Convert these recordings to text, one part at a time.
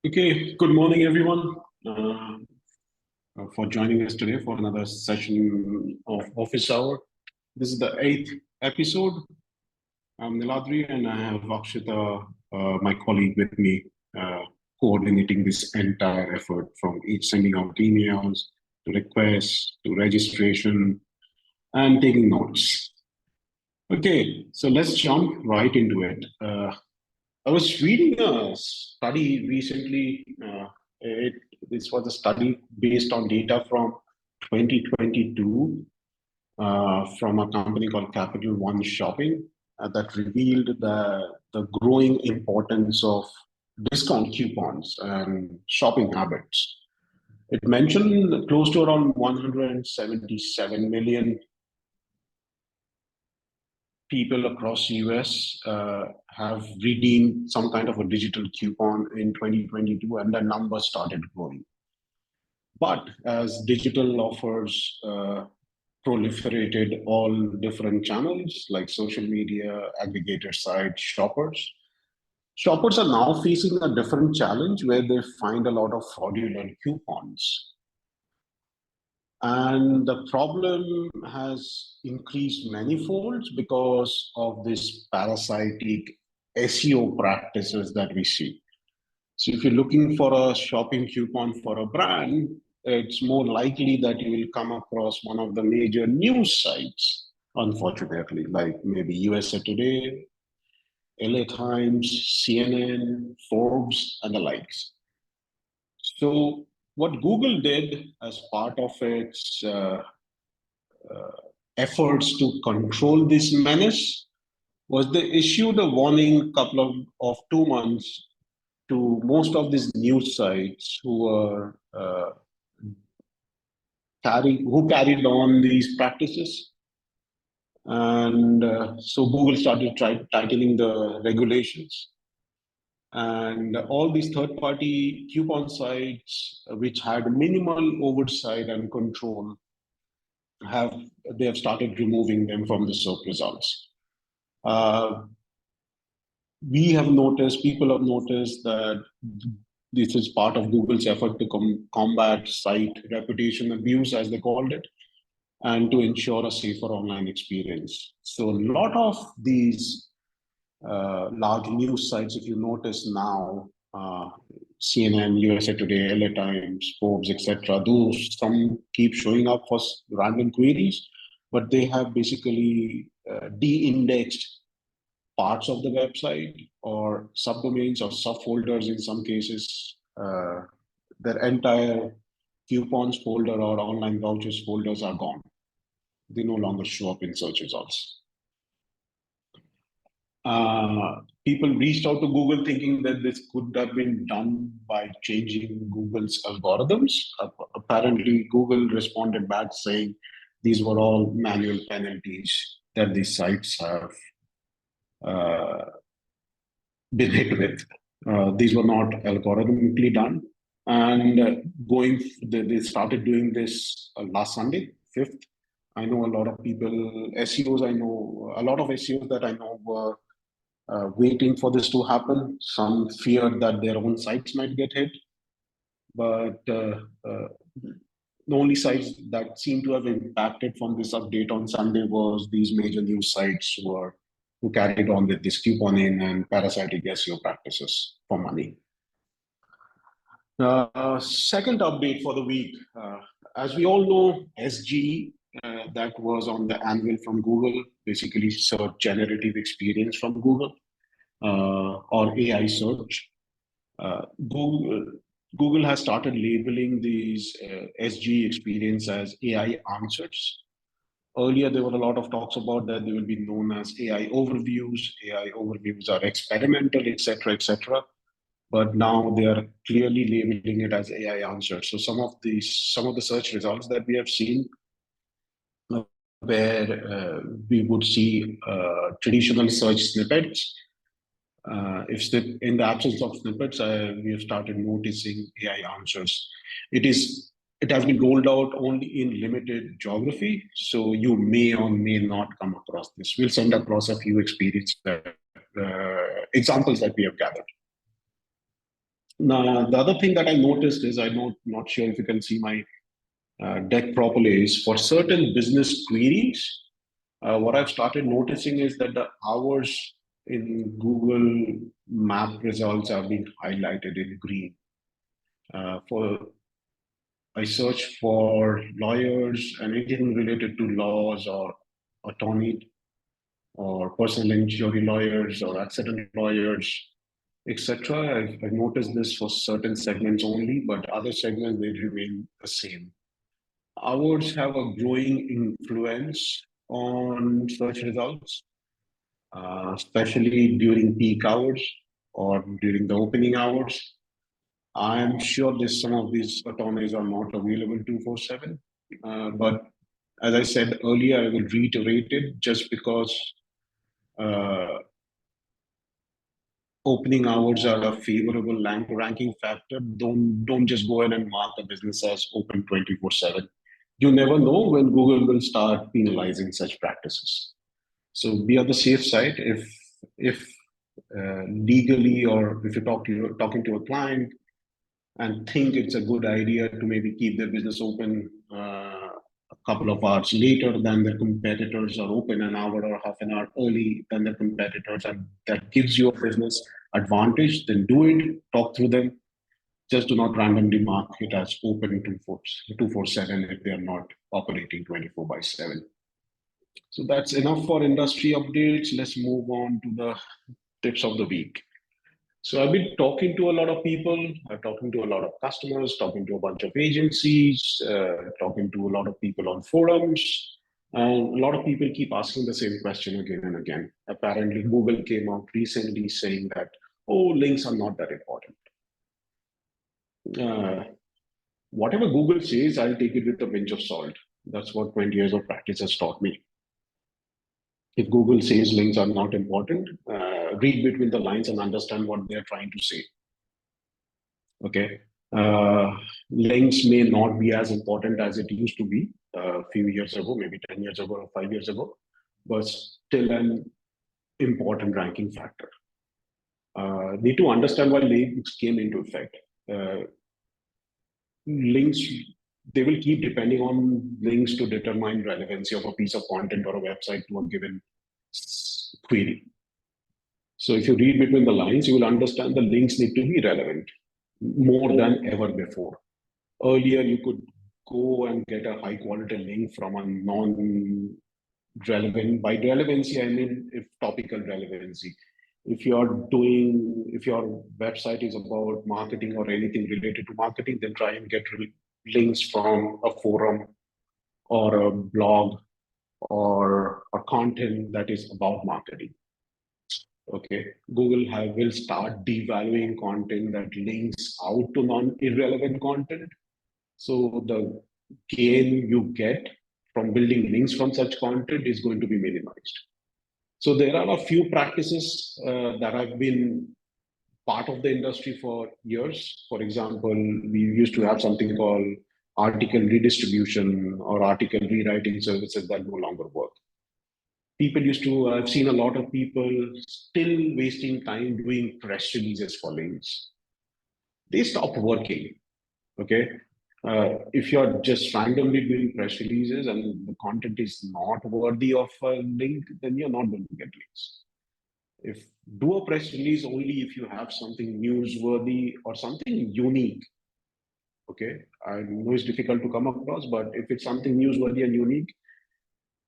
Okay, good morning, everyone, for joining us today for another session of Office Hour. This is the eighth episode. I'm Niladri, and I have Akshita, my colleague, with me, coordinating this entire effort from each sending out emails to requests to registration and taking notes. Okay, so let's jump right into it. I was reading a study recently. This was a study based on data from 2022 from a company called Capital One Shopping that revealed the growing importance of discount coupons and shopping habits. It mentioned close to around 177 million people across US have redeemed some kind of a digital coupon in 2022, and the number started growing. But as digital offers proliferated all different channels like social media, aggregator sites, shoppers are now facing a different challenge where they find a lot of fraudulent coupons. And the problem has increased manifolds because of this parasitic SEO practices that we see. So if you're looking for a shopping coupon for a brand, it's more likely that you will come across one of the major news sites, unfortunately, like maybe USA Today, LA Times, CNN, Forbes, and the likes. So what Google did as part of its efforts to control this menace was they issued a warning couple of 2 months to most of these news sites who carried on these practices. And so Google started tightening the regulations. And all these third-party coupon sites, which had minimal oversight and control, they have started removing them from the search results. We have noticed, people have noticed that this is part of Google's effort to combat site reputation abuse, as they called it, and to ensure a safer online experience. So a lot of these large news sites, if you notice now, CNN, USA Today, LA Times, Forbes, etc., those some keep showing up for random queries, but they have basically de-indexed parts of the website or subdomains or subfolders in some cases. Their entire coupons folder or online vouchers folders are gone. They no longer show up in search results. People reached out to Google thinking that this could have been done by changing Google's algorithms. Apparently, Google responded back saying these were all manual penalties that these sites have been hit with. These were not algorithmically done. And they started doing this last Sunday, 5th. I know a lot of people, SEOs, a lot of SEOs that I know were waiting for this to happen. Some feared that their own sites might get hit. But the only sites that seem to have impacted from this update on Sunday was these major news sites who carried on with this couponing and parasitic SEO practices for money. Second update for the week. As we all know, SGE, that was on the anvil from Google, basically search generative experience from Google, or AI search. Google has started labeling these SGE experience as AI answers. Earlier, there were a lot of talks about that they will be known as AI overviews. AI overviews are experimental, etc., etc. But now they are clearly labeling it as AI answers. So some of the search results that we have seen, where we would see traditional search snippets. In the absence of snippets, we have started noticing AI answers. It has been rolled out only in limited geography, so you may or may not come across this. We'll send across a few examples that we have gathered. Now, the other thing that I noticed is not sure if you can see my deck properly is for certain business queries. What I've started noticing is that the hours in Google Map results are being highlighted in green. For I search for lawyers and anything related to laws or attorney or personal injury lawyers or accident lawyers, etc. I've noticed this for certain segments only, but other segments they remain the same. Hours have a growing influence on search results, especially during peak hours or during the opening hours. I'm sure this some of these attorneys are not available 247, but as I said earlier, I will reiterate it just because uh, opening hours are a favorable ranking factor. Don't just go ahead and mark a business as open 24/7. You never know when Google will start penalizing such practices. So be on the safe side. If legally or if talking to a client and think it's a good idea to maybe keep their business open a couple of hours later than their competitors or open an hour or half an hour early than their competitors, and that gives you a business advantage, then do it, talk through them. Just do not randomly mark it as open 247 if they are not operating 24/7. So that's enough for industry updates. Let's move on to the tips of the week. So I've been talking to a lot of people. I'm talking to a lot of customers, talking to a bunch of agencies, talking to a lot of people on forums. And a lot of people keep asking the same question again and again. Apparently, Google came out recently saying that, oh, links are not that important. Uh, Whatever Google says, I'll take it with a pinch of salt. That's what 20 years of practice has taught me. If Google says links are not important, read between the lines and understand what they're trying to say. Okay. Links may not be as important as it used to be a few years ago, maybe 10 years ago or 5 years ago, but still an important ranking factor. Need to understand why links came into effect. Links, they will keep depending on links to determine relevancy of a piece of content or a website to a given query. So if you read between the lines, you will understand the links need to be relevant more than ever before. Earlier, you could go and get a high quality link from a non relevant. By relevancy, I mean if topical relevancy. If if your website is about marketing or anything related to marketing, then try and get links from a forum or a blog or a content that is about marketing. Okay, will start devaluing content that links out to non-irrelevant content. So the gain you get from building links from such content is going to be minimized. So there are a few practices that have been part of the industry for years. For example, we used to have something called article redistribution or article rewriting services that no longer work. I've seen a lot of people still wasting time doing press releases for links. They stopped working. Okay. If you're just randomly doing press releases and the content is not worthy of a link, then you're not going to get links. If do a press release only if you have something newsworthy or something unique. Okay, I know it's difficult to come across, but if it's something newsworthy and unique,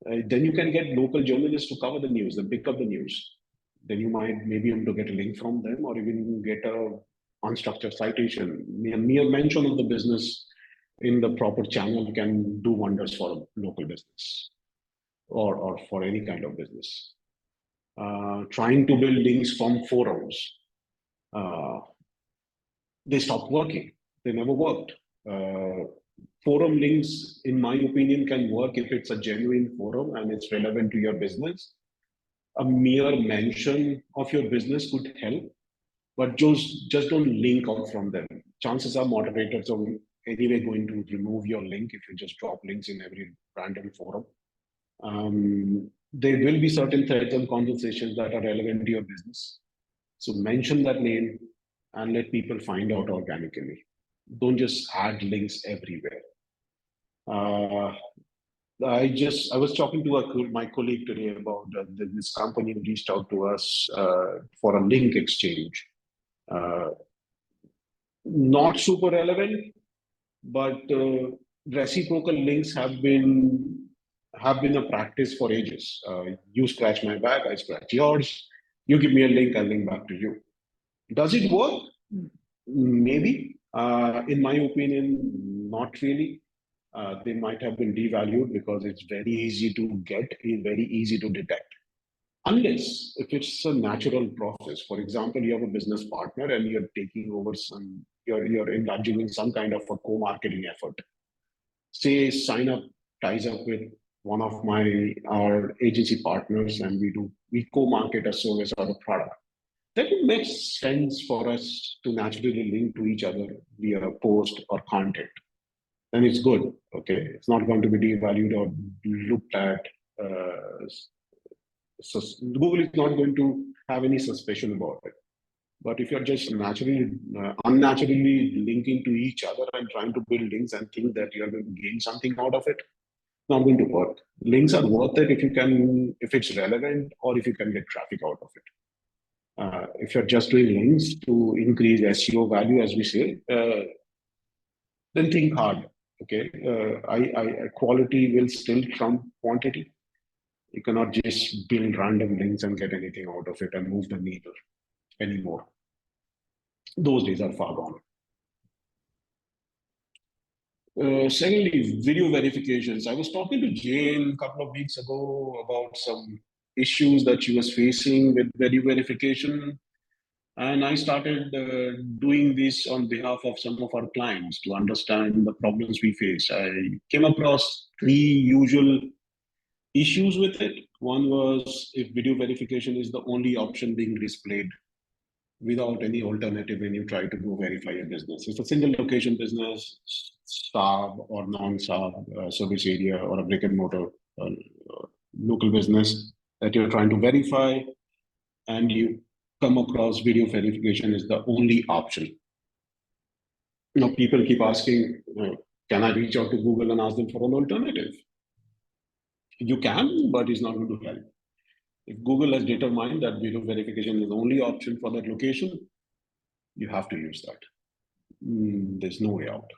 then you can get local journalists to cover the news and pick up the news. Then you might maybe able to get a link from them or even get a unstructured citation. Mere mention of the business in the proper channel can do wonders for a local business or for any kind of business. Trying to build links from forums, uh, they stopped working. They never worked. Forum links, in my opinion, can work if it's a genuine forum and it's relevant to your business. A mere mention of your business could help, but just don't link out from them. Chances are moderators are anyway going to remove your link if you just drop links in every random forum. There will be certain threads and conversations that are relevant to your business. So mention that name and let people find out organically. Don't just add links everywhere. I was talking to my colleague today about this company who reached out to us for a link exchange. Not super relevant, but reciprocal links have been a practice for ages. You scratch my back, I scratch yours. You give me a link, I'll link back to you. Does it work? Maybe. In my opinion, not really. They might have been devalued because it's very easy to get, very easy to detect. Unless if it's a natural process. For example, you have a business partner and you're taking over you're indulging in some kind of a co-marketing effort. Say sign up, ties up with one of our agency partners, and we co-market a service or a product. Then it makes sense for us to naturally link to each other via post or content. And it's good. Okay, it's not going to be devalued or looked at. So Google is not going to have any suspicion about it. But if you're just unnaturally linking to each other and trying to build links and think that you're going to gain something out of it, not going to work. Links are worth it if it's relevant or if you can get traffic out of it. If you're just doing links to increase SEO value, as we say, then think hard. Okay, quality will still trump quantity. You cannot just build random links and get anything out of it and move the needle anymore. Those days are far gone. Secondly, video verifications. I was talking to Jane a couple of weeks ago about some issues that she was facing with video verification. And I started doing this on behalf of some of our clients to understand the problems we face. I came across 3 usual issues with it. One was if video verification is the only option being displayed without any alternative when you try to go verify your business. It's a single location business, SAB or non-SAB service area, or a brick and mortar local business that you're trying to verify, and you come across video verification is the only option. People keep asking, can I reach out to Google and ask them for an alternative? You can, but it's not going to help. If Google has determined that video verification is the only option for that location, you have to use that. There's no way out.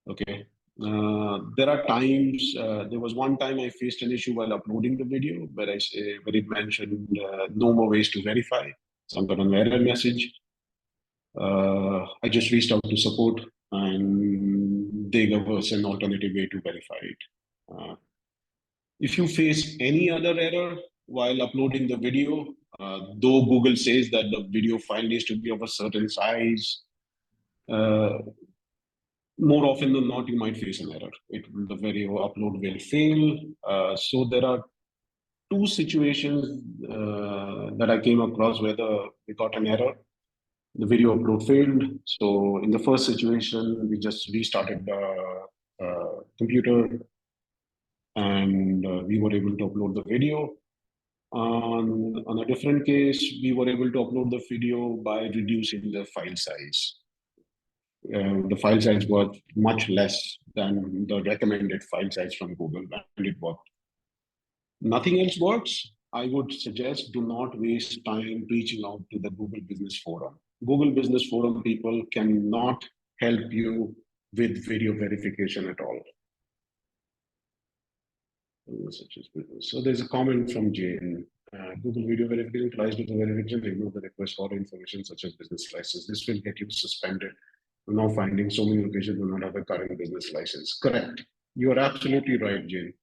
Okay. There are times, there was one time I faced an issue while uploading the video where it mentioned no more ways to verify. So I got an error message. I just reached out to support and they gave us an alternative way to verify it. If you face any other error while uploading the video, though Google says that the video file needs to be of a certain size, more often than not, you might face an error. The video upload will fail. So there are 2 situations that I came across where we got an error. The video upload failed. So in the first situation, we just restarted the computer and we were able to upload the video. On a different case, we were able to upload the video by reducing the file size. The file size was much less than the recommended file size from Google, and it worked. Nothing else works. I would suggest do not waste time reaching out to the Google Business Forum. Google Business Forum people cannot help you with video verification at all. So there's a comment from Jane. Google video verification tries to the verification, remove the request for information such as business license. This will get you suspended. We're now finding so many locations do not have a current business license. Correct. You are absolutely right, Jane.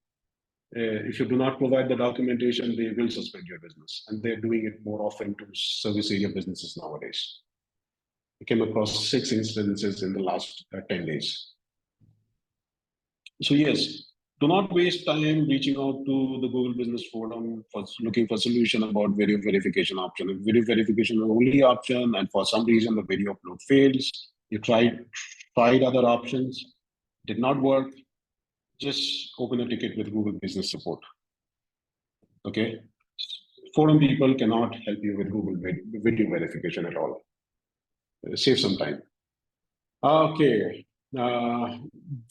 If you do not provide the documentation, they will suspend your business. And they're doing it more often to service area businesses nowadays. I came across 6 instances in the last 10 days. So yes, do not waste time reaching out to the Google Business Forum for looking for solution about video verification option. If video verification is the only option and for some reason the video upload fails, you tried other options, did not work, just open a ticket with Google Business Support. Okay? Forum people cannot help you with Google video verification at all. save some time. Okay.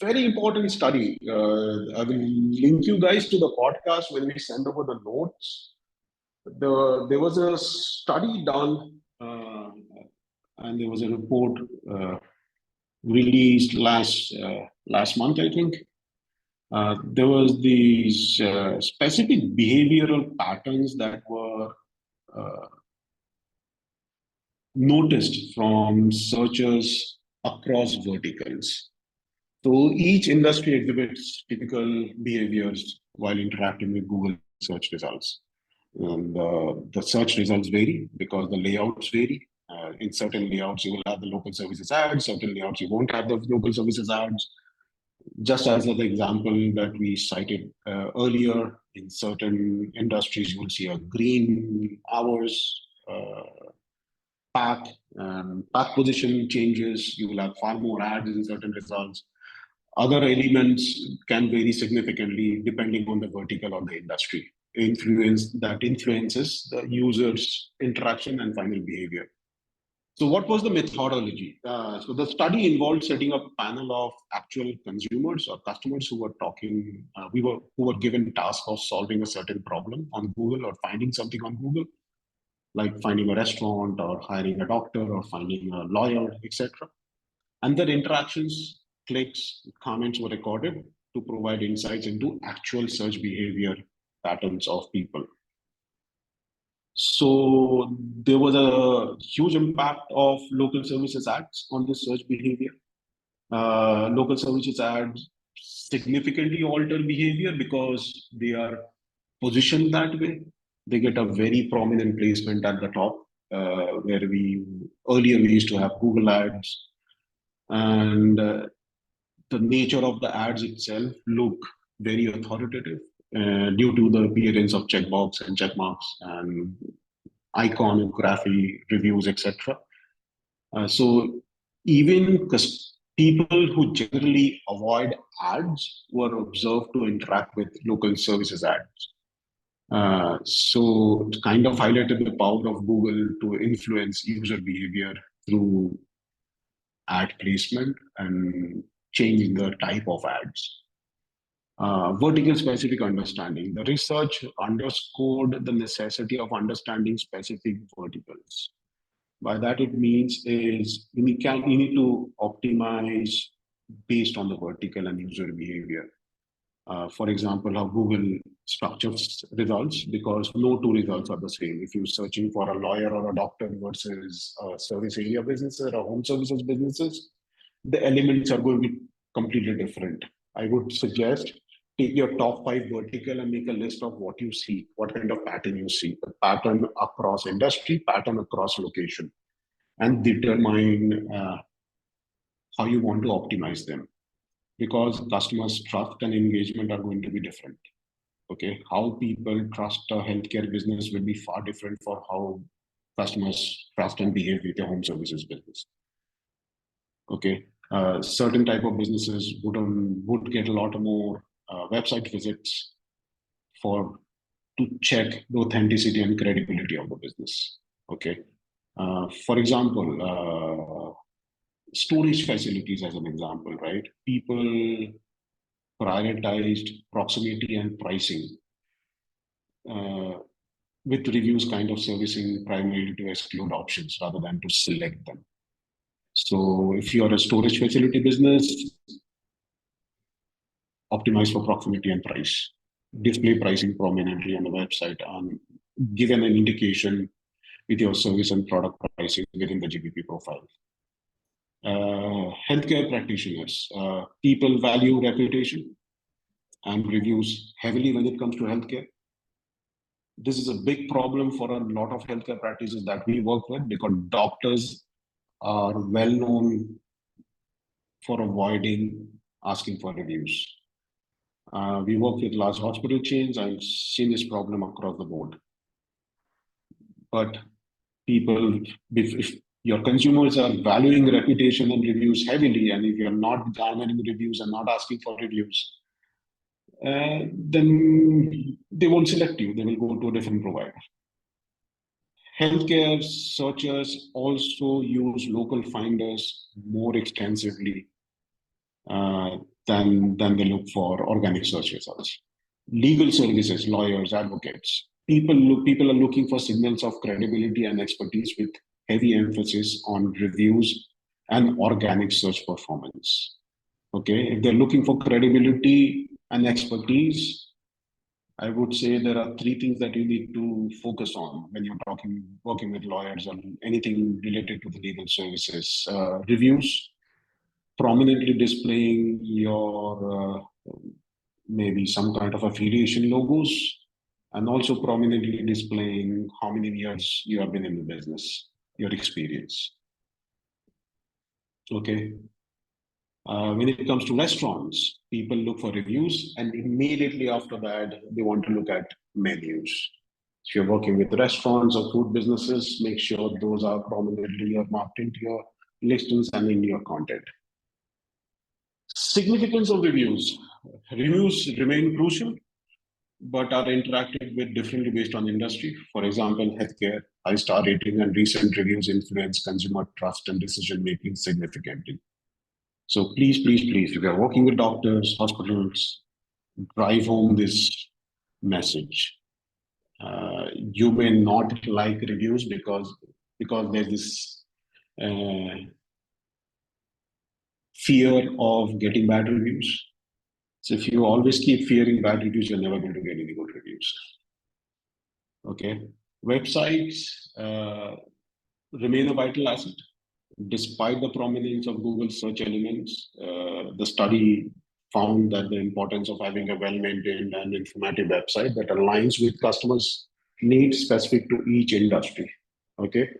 Very important study. I will link you guys to the podcast when we send over the notes. There was a study done, and there was a report released last month, I think. There was these specific behavioral patterns that were uh, noticed from searchers across verticals. So each industry exhibits typical behaviors while interacting with Google search results. And the search results vary because the layouts vary. In certain layouts, you will have the local services ads. Certain layouts, you won't have the local services ads. Just as the example that we cited earlier, in certain industries, you will see a green hours path, path position changes. You will have far more ads in certain results. Other elements can vary significantly depending on the vertical or the industry. Influences the user's interaction and final behavior. So what was the methodology? So the study involved setting up a panel of actual consumers or customers who were who were given task of solving a certain problem on Google or finding something on Google, like finding a restaurant or hiring a doctor or finding a lawyer, etc. And their interactions, clicks, comments were recorded to provide insights into actual search behavior patterns of people. So there was a huge impact of local services ads on the search behavior. Local services ads significantly alter behavior because they are positioned that way. They get a very prominent placement at the top, where earlier we used to have Google ads, and the nature of the ads itself look very authoritative due to the appearance of checkbox and checkmarks and iconography, reviews, etc. So even people who generally avoid ads were observed to interact with local services ads. So it kind of highlighted the power of Google to influence user behavior through ad placement and changing the type of ads. Vertical specific understanding. The research underscored the necessity of understanding specific verticals. By that it means is you need to optimize based on the vertical and user behavior. For example, how Google structures results, because no two results are the same. If you're searching for a lawyer or a doctor versus a service area businesses or home services businesses, the elements are going to be completely different. I would suggest take your top 5 vertical and make a list of what you see, what kind of pattern you see, the pattern across industry, pattern across location, and determine how you want to optimize them, because customers' trust and engagement are going to be different. Okay, how people trust a healthcare business will be far different for how customers trust and behave with a home services business. Okay, certain type of businesses would get a lot more website visits to check the authenticity and credibility of the business. Okay, for example, storage facilities as an example, right? People prioritized proximity and pricing, with reviews kind of servicing primarily to exclude options rather than to select them. So if you're a storage facility business, optimize for proximity and price. Display pricing prominently on the website and given an indication with your service and product pricing within the GBP profile. Healthcare practitioners, people value reputation and reviews heavily when it comes to healthcare. This is a big problem for a lot of healthcare practices that we work with, because doctors are well known for avoiding asking for reviews. We work with large hospital chains. I've seen this problem across the board. But people, if your consumers are valuing reputation and reviews heavily, and if you're not garnering reviews and not asking for reviews, then they won't select you. They will go to a different provider. Healthcare searchers also use local finders more extensively than they look for organic search results. Legal services, lawyers, advocates, people are looking for signals of credibility and expertise with heavy emphasis on reviews and organic search performance. Okay, if they're looking for credibility and expertise, I would say there are three things that you need to focus on when you're working with lawyers or anything related to the legal services. Reviews, prominently displaying your maybe some kind of affiliation logos, and also prominently displaying how many years you have been in the business, your experience. Okay. When it comes to restaurants, people look for reviews, and immediately after that, they want to look at menus. If you're working with restaurants or food businesses, make sure those are prominently marked into your listings and in your content. Significance of reviews. Reviews remain crucial, but are interacted with differently based on industry. For example, healthcare, high star rating and recent reviews influence consumer trust and decision making significantly. So please, please, please, if you're working with doctors, hospitals, drive home this message. You may not like reviews because there's this fear of getting bad reviews. So if you always keep fearing bad reviews, you're never going to get any good reviews. Okay, websites remain a vital asset. Despite the prominence of Google search elements, the study found that the importance of having a well-maintained and informative website that aligns with customers' needs specific to each industry. Okay.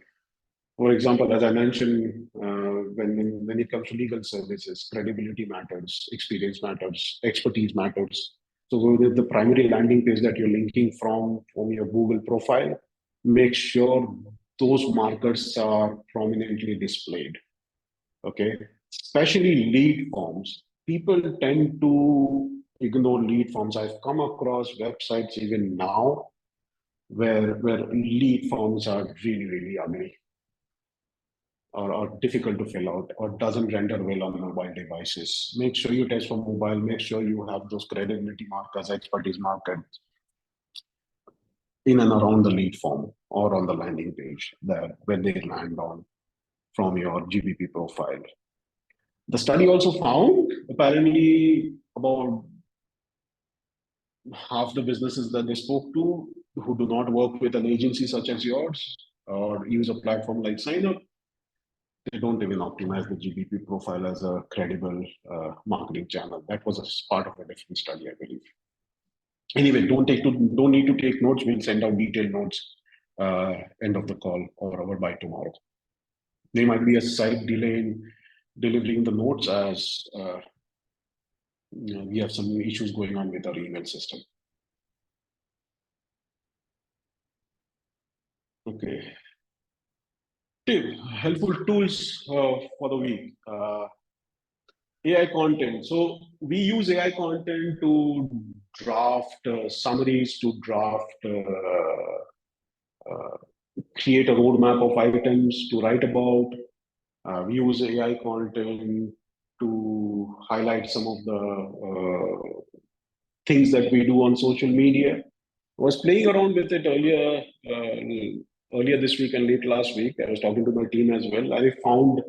For example, as I mentioned, when it comes to legal services, credibility matters, experience matters, expertise matters. So with the primary landing page that you're linking from your Google profile, make sure those markers are prominently displayed. Okay, especially lead forms. People tend to ignore lead forms. I've come across websites even now where lead forms are really, really ugly or difficult to fill out or doesn't render well on mobile devices. Make sure you test for mobile. Make sure you have those credibility markers, expertise markers in and around the lead form or on the landing page that when they land on from your GBP profile. The study also found apparently about half the businesses that they spoke to who do not work with an agency such as yours or use a platform like SignUp, they don't even optimize the GBP profile as a credible marketing channel. That was a part of a different study, I believe. Anyway, don't need to take notes. We'll send out detailed notes end of the call or by tomorrow. There might be a slight delay in delivering the notes as we have some issues going on with our email system. Okay. Helpful tools for the week. AI content. So we use AI content to draft summaries, to draft, create a roadmap of items to write about. We use AI content to highlight some of the things that we do on social media. I was playing around with it earlier this week and late last week. I was talking to my team as well. I found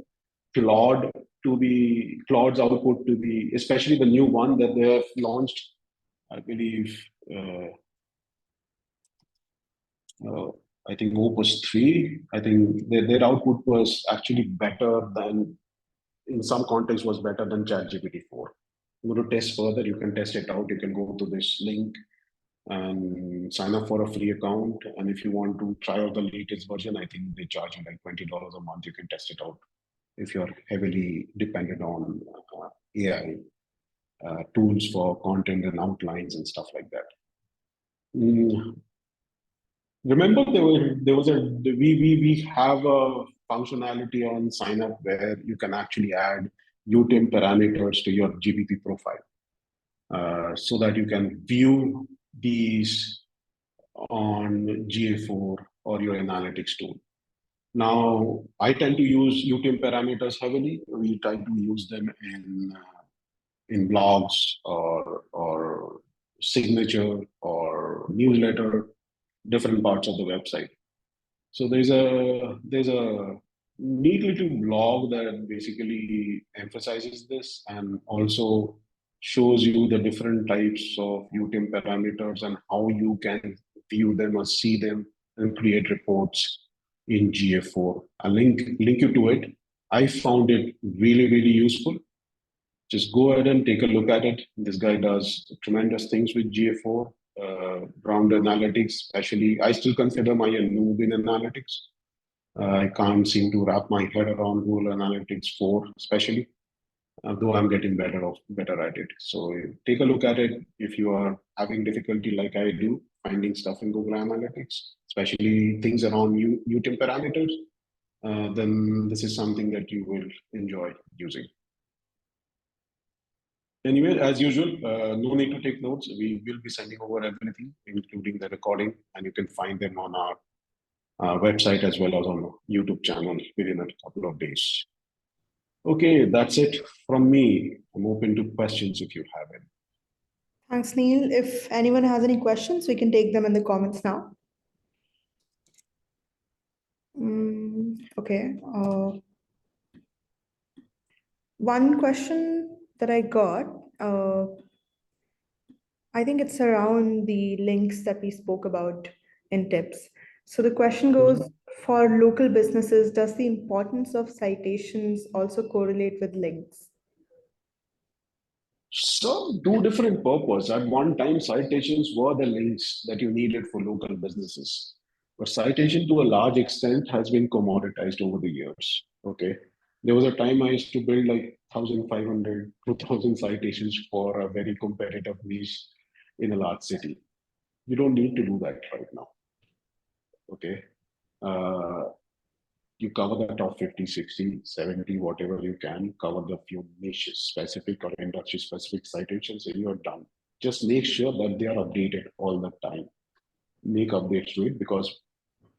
Claude's output to be, especially the new one that they have launched, I believe, I think Opus 3. I think their output was actually better than, in some context, was better than ChatGPT 4. You want to test further, you can test it out. You can go to this link and sign up for a free account. And if you want to try out the latest version, I think they charge you like $20 a month. You can test it out if you're heavily dependent on AI tools for content and outlines and stuff like that. Remember, we have a functionality on sign up where you can actually add UTM parameters to your GBP profile so that you can view these on GA4 or your analytics tool. Now, I tend to use UTM parameters heavily. We try to use them in blogs or signature or newsletter, different parts of the website. So there's a neat little blog that basically emphasizes this and also shows you the different types of UTM parameters and how you can view them or see them and create reports in GA4. I'll link you to it. I found it really useful. Just go ahead and take a look at it. This guy does tremendous things with GA4, around analytics, especially. I still consider my a noob in analytics. I can't seem to wrap my head around Google Analytics 4, especially, though I'm getting better at it. So take a look at it if you are having difficulty like I do, finding stuff in Google Analytics, especially things around UTM parameters, then this is something that you will enjoy using. Anyway, as usual, no need to take notes. We will be sending over everything, including the recording, and you can find them on our website as well as on the YouTube channel within a couple of days. Okay, that's it from me. I'm open to questions if you have any. Thanks, Neil. If anyone has any questions, we can take them in the comments now. Okay. One question that I got, I think it's around the links that we spoke about in tips. So the question goes, for local businesses, does the importance of citations also correlate with links? So, two different purposes. At one time, citations were the links that you needed for local businesses. But citation to a large extent has been commoditized over the years. Okay. There was a time I used to build like 1,500, 2,000 citations for a very competitive niche in a large city. You don't need to do that right now. Okay. You cover the top 50, 60, 70, whatever you can, cover the few niches specific or industry specific citations, and you're done. Just make sure that they are updated all the time. Make updates to it because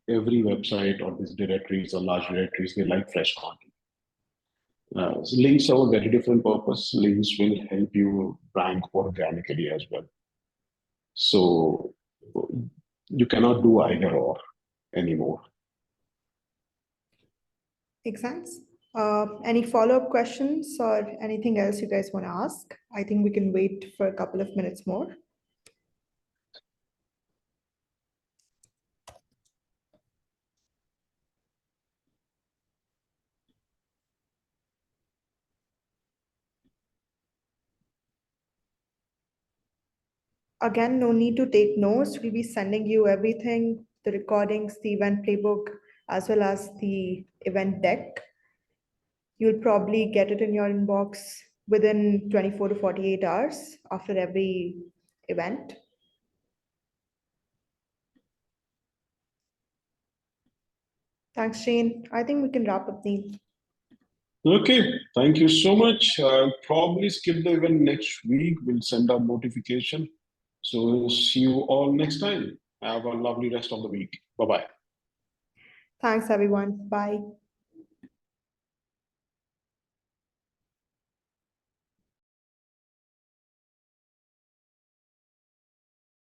every website or these directories or large directories, they like fresh content. So links have a very different purpose. Links will help you rank organically as well. So you cannot do either or anymore. Makes sense. Any follow-up questions or anything else you guys want to ask? I think we can wait for a couple of minutes more. Again, no need to take notes. We'll be sending you everything, the recordings, the event playbook, as well as the event deck. You'll probably get it in your inbox within 24 to 48 hours after every event. Thanks, Shane. I think we can wrap up, Neil. Okay, thank you so much. I'll probably skip the event next week. We'll send out notification. So see you all next time. Have a lovely rest of the week. Bye-bye. Thanks, everyone. Bye.